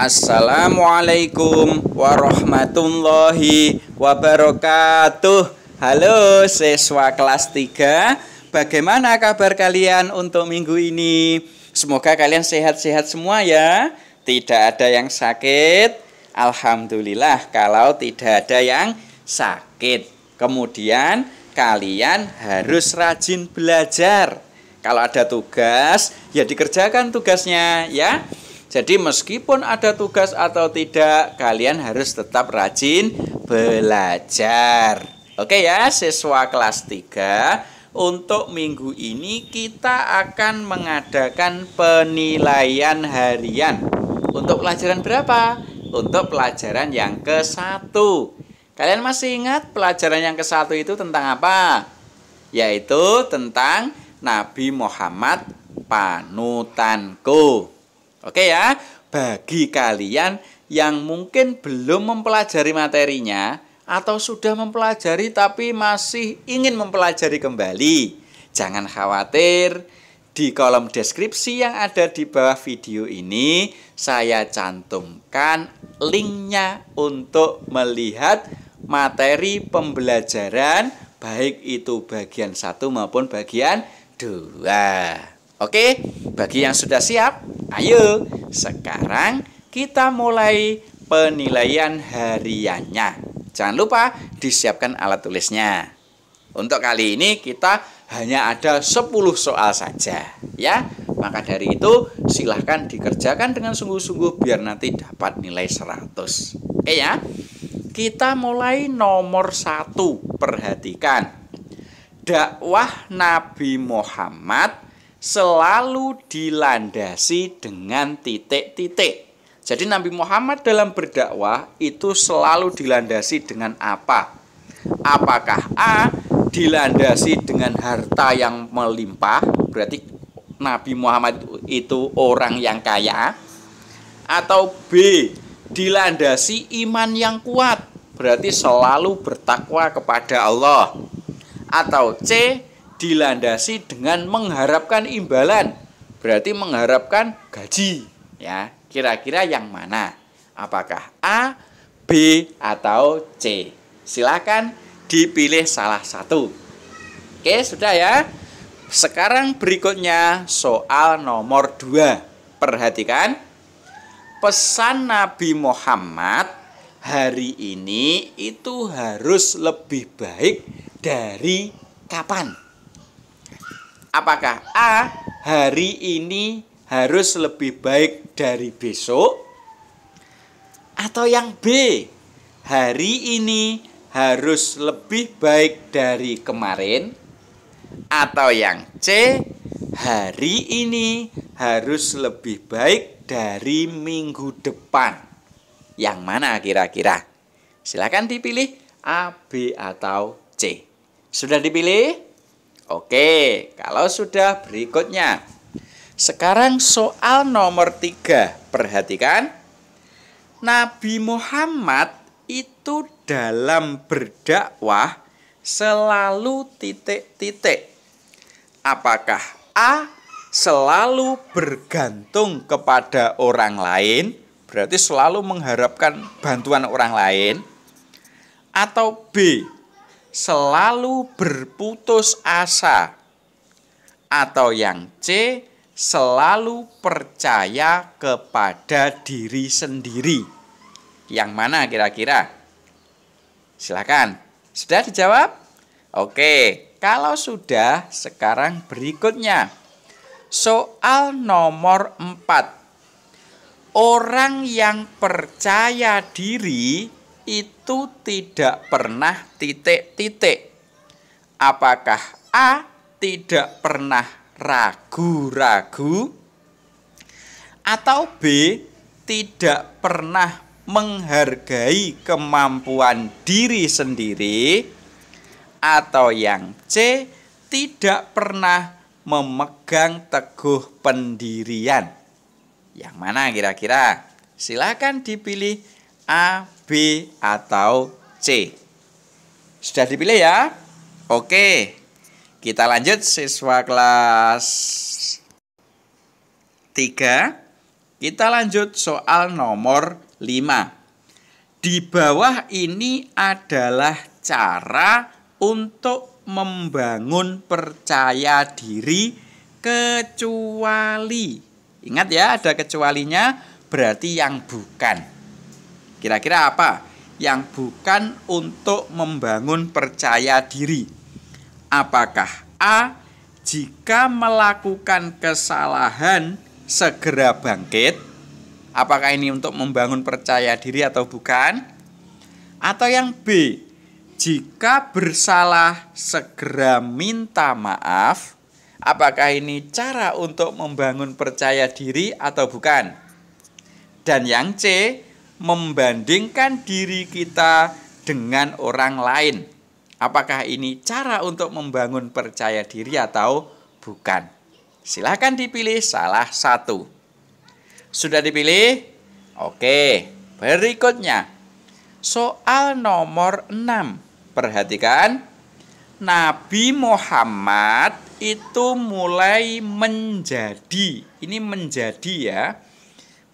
Assalamualaikum warahmatullahi wabarakatuh. Halo siswa kelas 3, bagaimana kabar kalian untuk minggu ini? Semoga kalian sehat-sehat semua ya. Tidak ada yang sakit. Alhamdulillah kalau tidak ada yang sakit. Kemudian kalian harus rajin belajar. Kalau ada tugas, ya dikerjakan tugasnya ya. Jadi meskipun ada tugas atau tidak, kalian harus tetap rajin belajar. Oke ya, siswa kelas 3, untuk minggu ini kita akan mengadakan penilaian harian. Untuk pelajaran berapa? Untuk pelajaran yang ke-1. Kalian masih ingat pelajaran yang ke-1 itu tentang apa? Yaitu tentang Nabi Muhammad panutanku. Oke ya, bagi kalian yang mungkin belum mempelajari materinya atau sudah mempelajari tapi masih ingin mempelajari kembali, jangan khawatir. Di kolom deskripsi yang ada di bawah video ini, saya cantumkan linknya untuk melihat materi pembelajaran, baik itu bagian 1 maupun bagian 2. Oke, bagi yang sudah siap, ayo sekarang kita mulai penilaian hariannya. Jangan lupa disiapkan alat tulisnya. Untuk kali ini kita hanya ada 10 soal saja ya. Maka dari itu silahkan dikerjakan dengan sungguh-sungguh biar nanti dapat nilai 100. Oke ya. Kita mulai nomor 1. Perhatikan. Dakwah Nabi Muhammad selalu dilandasi dengan titik-titik. Jadi Nabi Muhammad dalam berdakwah itu selalu dilandasi dengan apa? Apakah A, dilandasi dengan harta yang melimpah, berarti Nabi Muhammad itu orang yang kaya? Atau B, dilandasi iman yang kuat, berarti selalu bertakwa kepada Allah? Atau C, dilandasi dengan mengharapkan imbalan, berarti mengharapkan gaji ya. Kira-kira yang mana? Apakah A, B, atau C? Silakan dipilih salah satu. Oke, sudah ya. Sekarang berikutnya soal nomor 2. Perhatikan. Pesan Nabi Muhammad hari ini itu harus lebih baik dari kapan? Apakah A, hari ini harus lebih baik dari besok? Atau yang B, hari ini harus lebih baik dari kemarin? Atau yang C, hari ini harus lebih baik dari minggu depan? Yang mana kira-kira? Silakan dipilih A, B, atau C. Sudah dipilih? Oke, kalau sudah berikutnya. Sekarang soal nomor 3. Perhatikan. Nabi Muhammad itu dalam berdakwah selalu titik-titik. Apakah A, selalu bergantung kepada orang lain, berarti selalu mengharapkan bantuan orang lain? Atau B, selalu berputus asa? Atau yang C, selalu percaya kepada diri sendiri? Yang mana kira-kira? Silakan. Sudah dijawab? Oke, kalau sudah, sekarang berikutnya. Soal nomor 4. Orang yang percaya diri itu tidak pernah titik-titik. Apakah A, tidak pernah ragu-ragu? Atau B, tidak pernah menghargai kemampuan diri sendiri? Atau yang C, tidak pernah memegang teguh pendirian? Yang mana kira-kira? Silakan dipilih A, B, atau C. Sudah dipilih ya? Oke, kita lanjut siswa kelas 3. Kita lanjut soal nomor 5. Di bawah ini adalah cara untuk membangun percaya diri kecuali. Ingat ya, ada kecualinya, berarti yang bukan. Kira-kira apa? Yang bukan untuk membangun percaya diri. Apakah A, jika melakukan kesalahan segera bangkit? Apakah ini untuk membangun percaya diri atau bukan? Atau yang B, jika bersalah segera minta maaf? Apakah ini cara untuk membangun percaya diri atau bukan? Dan yang C, membandingkan diri kita dengan orang lain. Apakah ini cara untuk membangun percaya diri atau bukan? Silahkan dipilih salah satu. Sudah dipilih? Oke, berikutnya. Soal nomor 6. Perhatikan. Nabi Muhammad itu mulai menjadi, ini menjadi ya,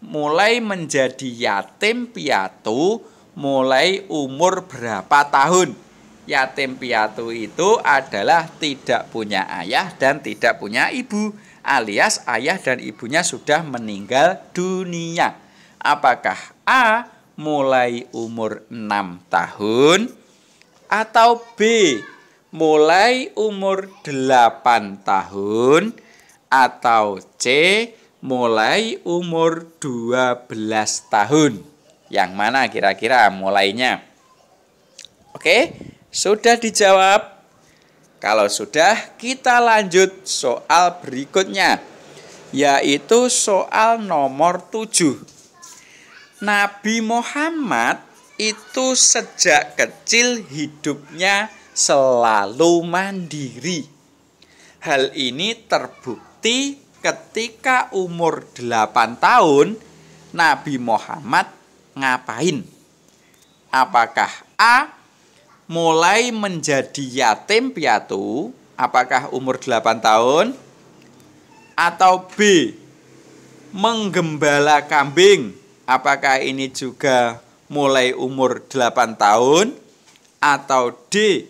mulai menjadi yatim piatu mulai umur berapa tahun? Yatim piatu itu adalah tidak punya ayah dan tidak punya ibu, alias ayah dan ibunya sudah meninggal dunia. Apakah A, mulai umur 6 tahun, atau B, mulai umur 8 tahun, atau C, mulai umur 12 tahun? Yang mana kira-kira mulainya? Oke, sudah dijawab? Kalau sudah, kita lanjut soal berikutnya, yaitu soal nomor 7. Nabi Muhammad itu sejak kecil hidupnya selalu mandiri. Hal ini terbukti ketika umur 8 tahun, Nabi Muhammad ngapain? Apakah A, mulai menjadi yatim piatu, apakah umur 8 tahun? Atau B, menggembala kambing, apakah ini juga mulai umur 8 tahun? Atau D,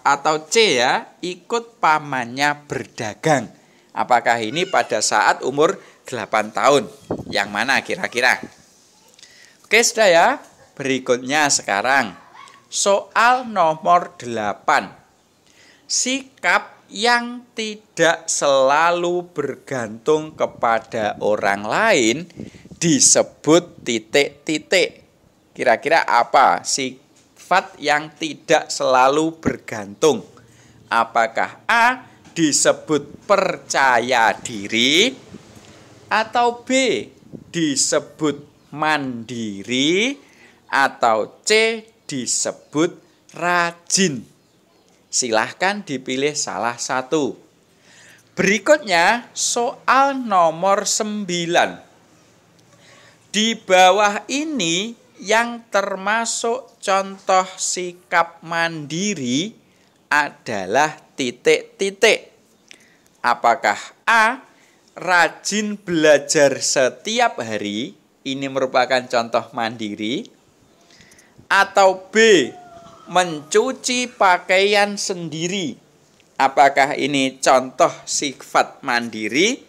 atau C ya, ikut pamannya berdagang, apakah ini pada saat umur 8 tahun? Yang mana kira-kira? Oke, sudah ya. Berikutnya sekarang soal nomor 8. Sikap yang tidak selalu bergantung kepada orang lain disebut titik-titik. Kira-kira apa sifat yang tidak selalu bergantung? Apakah A, disebut percaya diri, atau B, disebut mandiri, atau C, disebut rajin? Silahkan dipilih salah satu. Berikutnya soal nomor 9. Di bawah ini yang termasuk contoh sikap mandiri adalah titik-titik. Apakah A, rajin belajar setiap hari, ini merupakan contoh mandiri, atau B, mencuci pakaian sendiri, apakah ini contoh sifat mandiri,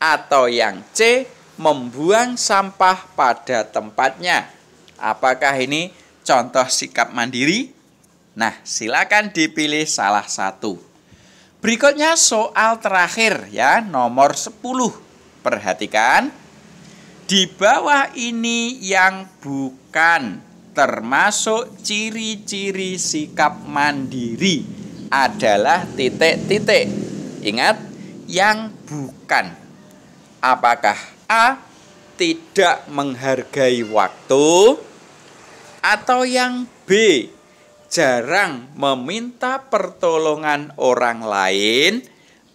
atau yang C, membuang sampah pada tempatnya, apakah ini contoh sikap mandiri? Nah, silakan dipilih salah satu. Berikutnya soal terakhir ya, nomor 10. Perhatikan. Di bawah ini yang bukan termasuk ciri-ciri sikap mandiri adalah titik-titik. Ingat, yang bukan. Apakah A, tidak menghargai waktu, atau yang B, jarang meminta pertolongan orang lain,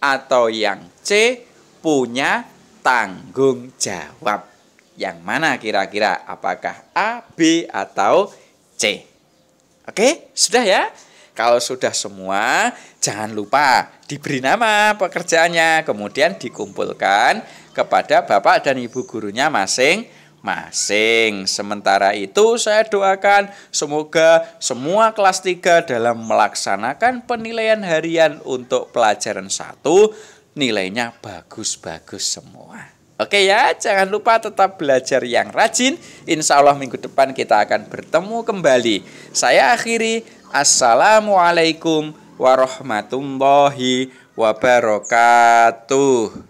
atau yang C, punya tanggung jawab? Yang mana kira-kira? Apakah A, B, atau C? Oke, sudah ya? Kalau sudah semua, jangan lupa diberi nama pekerjaannya, kemudian dikumpulkan kepada Bapak dan Ibu gurunya masing-masing. Sementara itu saya doakan semoga semua kelas 3 dalam melaksanakan penilaian harian untuk pelajaran 1 nilainya bagus-bagus semua. Oke ya, jangan lupa tetap belajar yang rajin. Insya Allah minggu depan kita akan bertemu kembali. Saya akhiri. Assalamualaikum warahmatullahi wabarakatuh.